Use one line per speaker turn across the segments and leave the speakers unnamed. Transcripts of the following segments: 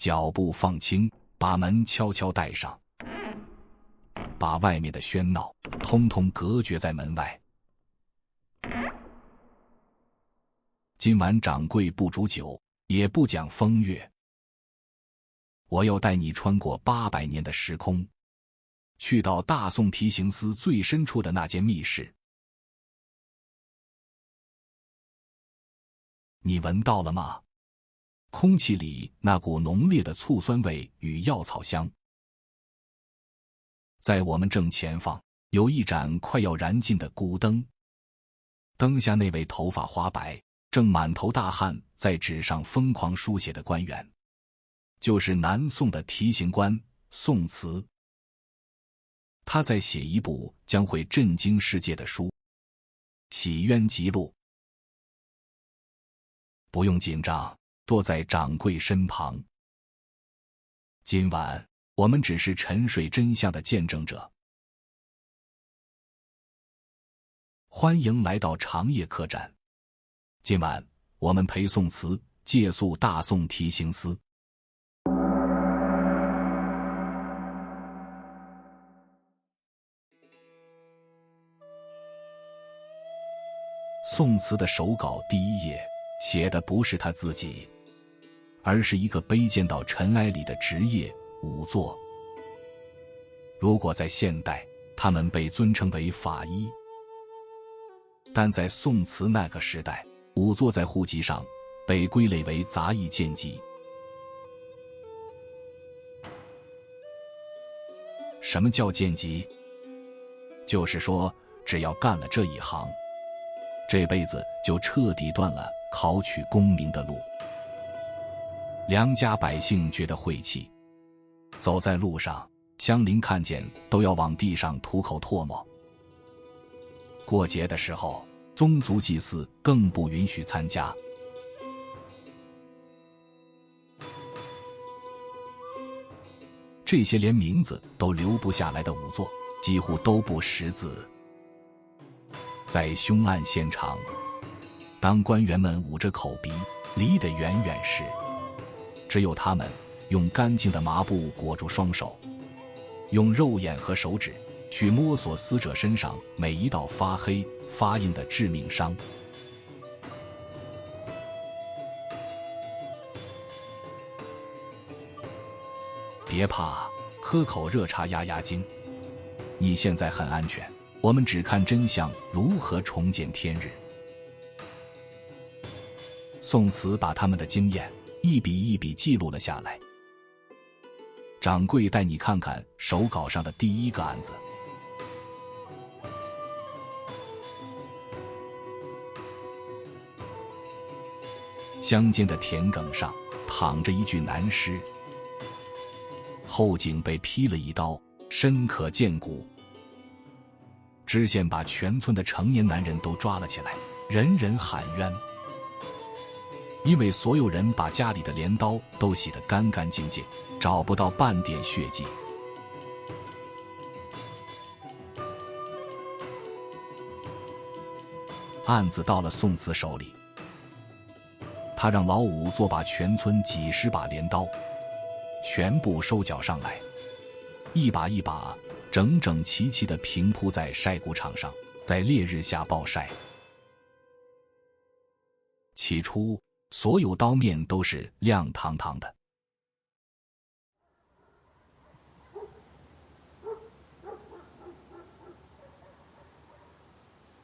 脚步放轻，把门悄悄带上，把外面的喧闹通通隔绝在门外。今晚掌柜不煮酒，也不讲风月，我要带你穿过800年的时空，去到大宋提刑司最深处的那间密室。你闻到了吗？空气里那股浓烈的醋酸味与药草香。在我们正前方有一盏快要燃尽的古灯，灯下那位头发花白，正满头大汗在纸上疯狂书写的官员，就是南宋的提刑官宋慈。他在写一部将会震惊世界的书《洗冤集录》。不用紧张，坐在掌柜身旁。今晚我们只是沉睡真相的见证者。欢迎来到长夜客栈。今晚我们陪宋慈借宿大宋提刑司。宋慈的手稿第一页写的不是他自己，而是一个卑贱到尘埃里的职业仵作。如果在现代，他们被尊称为法医，但在宋慈那个时代，仵作在户籍上被归类为杂役间籍。什么叫间籍？就是说，只要干了这一行，这辈子就彻底断了考取功名的路。良家百姓觉得晦气，走在路上，乡邻看见都要往地上吐口唾沫。过节的时候，宗族祭祀更不允许参加。这些连名字都留不下来的仵作，几乎都不识字。在凶案现场，当官员们捂着口鼻离得远远时，只有他们用干净的麻布裹住双手，用肉眼和手指去摸索死者身上每一道发黑发硬的致命伤。别怕，喝口热茶压压惊。你现在很安全，我们只看真相如何重见天日。宋慈把他们的经验一笔一笔记录了下来。掌柜带你看看手稿上的第一个案子。乡间的田埂上躺着一具男尸，后颈被劈了一刀，深可见骨。知县把全村的成年男人都抓了起来，人人喊冤。因为所有人把家里的镰刀都洗得干干净净，找不到半点血迹。案子到了宋慈手里，他让老仵作把全村几十把镰刀全部收缴上来，一把一把整整齐齐地平铺在晒谷场上，在烈日下暴晒。起初所有刀面都是亮堂堂的，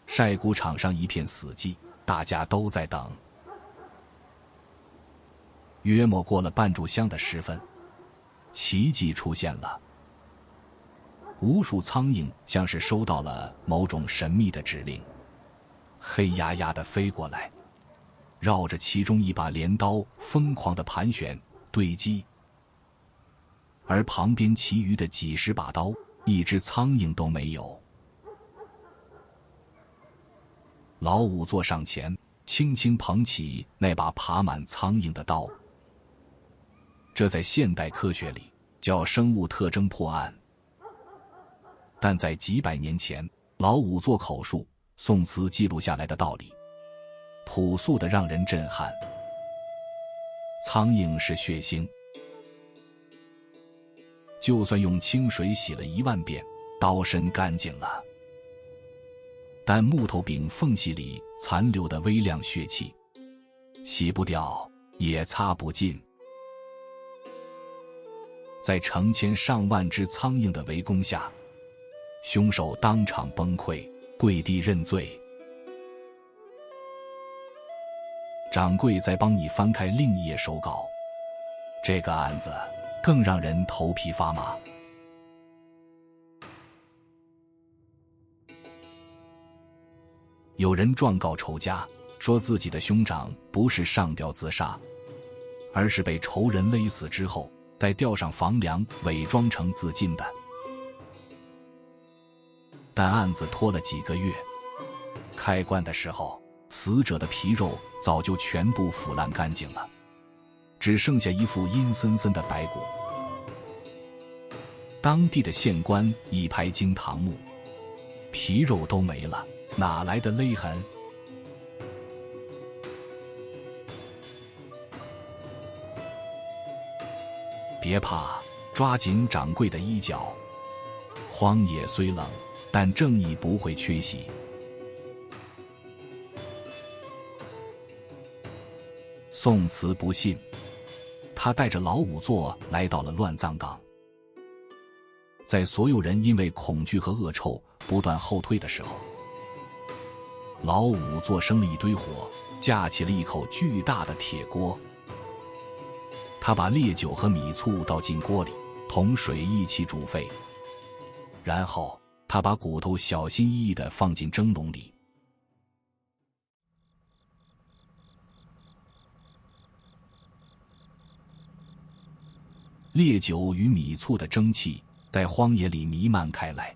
晒谷场上一片死寂，大家都在等。约莫过了半炷香的时分，奇迹出现了。无数苍蝇像是收到了某种神秘的指令，黑压压地飞过来，绕着其中一把镰刀疯狂地盘旋堆积，而旁边其余的几十把刀，一只苍蝇都没有。老仵作上前，轻轻捧起那把爬满苍蝇的刀。这在现代科学里叫生物特征破案，但在几百年前，老仵作口述宋慈记录下来的道理，朴素的让人震撼。苍蝇是血腥，就算用清水洗了1万遍，刀身干净了，但木头柄缝隙里残留的微量血气，洗不掉也擦不尽。在成千上万只苍蝇的围攻下，凶手当场崩溃，跪地认罪。掌柜再帮你翻开另一页手稿，这个案子更让人头皮发麻。有人状告仇家，说自己的兄长不是上吊自杀，而是被仇人勒死之后再吊上房梁伪装成自尽的。但案子拖了几个月，开棺的时候，死者的皮肉早就全部腐烂干净了，只剩下一副阴森森的白骨。当地的县官一拍惊堂木，皮肉都没了，哪来的勒痕？别怕，抓紧掌柜的衣角。荒野虽冷，但正义不会缺席。宋慈不信，他带着老仵作来到了乱葬岗。在所有人因为恐惧和恶臭不断后退的时候，老仵作生了一堆火，架起了一口巨大的铁锅。他把烈酒和米醋倒进锅里，同水一起煮沸，然后他把骨头小心翼翼地放进蒸笼里。烈酒与米醋的蒸汽在荒野里弥漫开来，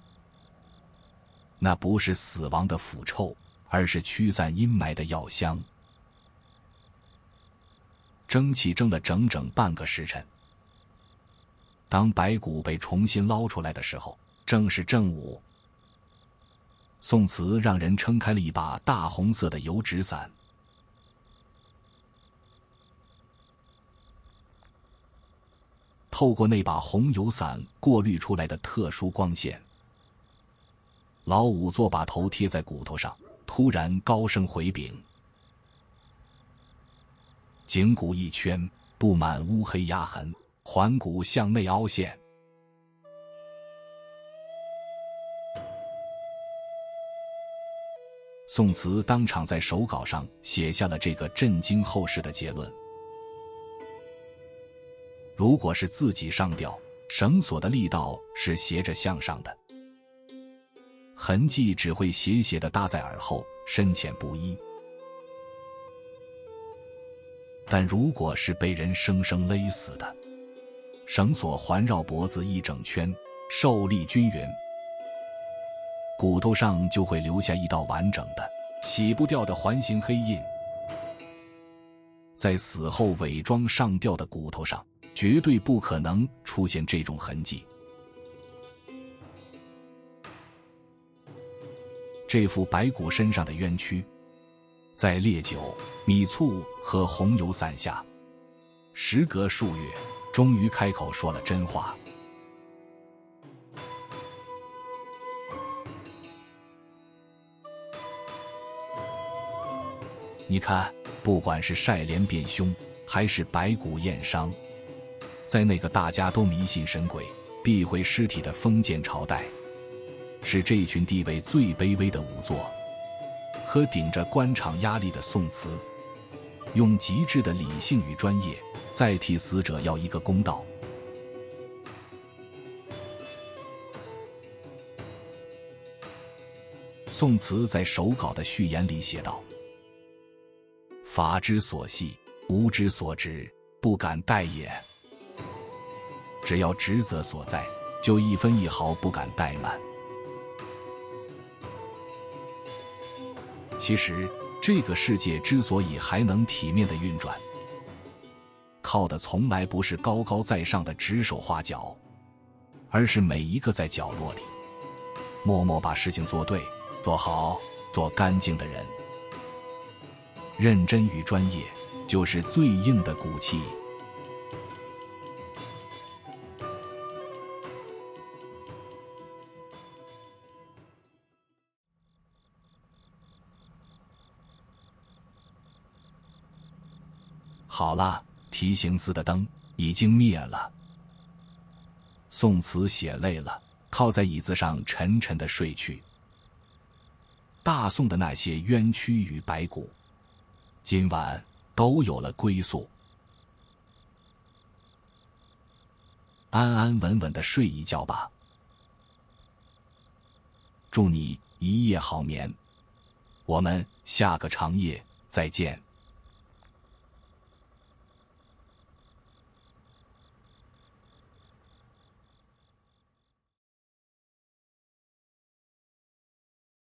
那不是死亡的腐臭，而是驱散阴霾的药香。蒸汽蒸了整整半个时辰，当白骨被重新捞出来的时候，正是正午。宋慈让人撑开了一把大红色的油纸伞，透过那把红油伞过滤出来的特殊光线，老仵作把头贴在骨头上，突然高声回禀：颈骨一圈，布满乌黑压痕，环骨向内凹陷。宋慈当场在手稿上写下了这个震惊后世的结论：如果是自己上吊，绳索的力道是斜着向上的，痕迹只会斜斜地搭在耳后，深浅不一。但如果是被人生生勒死的，绳索环绕脖子一整圈，受力均匀，骨头上就会留下一道完整的、洗不掉的环形黑印。在死后伪装上吊的骨头上，绝对不可能出现这种痕迹。这副白骨身上的冤屈，在烈酒、米醋和红油伞下，时隔数月，终于开口说了真话。你看，不管是晒脸变凶，还是白骨验伤，在那个大家都迷信神鬼、避讳尸体的封建朝代，是这群地位最卑微的仵作和顶着官场压力的宋慈，用极致的理性与专业，再替死者要一个公道。宋慈在手稿的序言里写道：法之所系，吾之所执，不敢怠也。只要职责所在，就一分一毫不敢怠慢。其实，这个世界之所以还能体面的运转，靠的从来不是高高在上的指手画脚，而是每一个在角落里默默把事情做对、做好、做干净的人。认真与专业，就是最硬的骨气。好了，提刑司的灯已经灭了。宋慈写累了，靠在椅子上沉沉地睡去。大宋的那些冤屈与白骨，今晚都有了归宿。安安稳稳地睡一觉吧。祝你一夜好眠，我们下个长夜再见。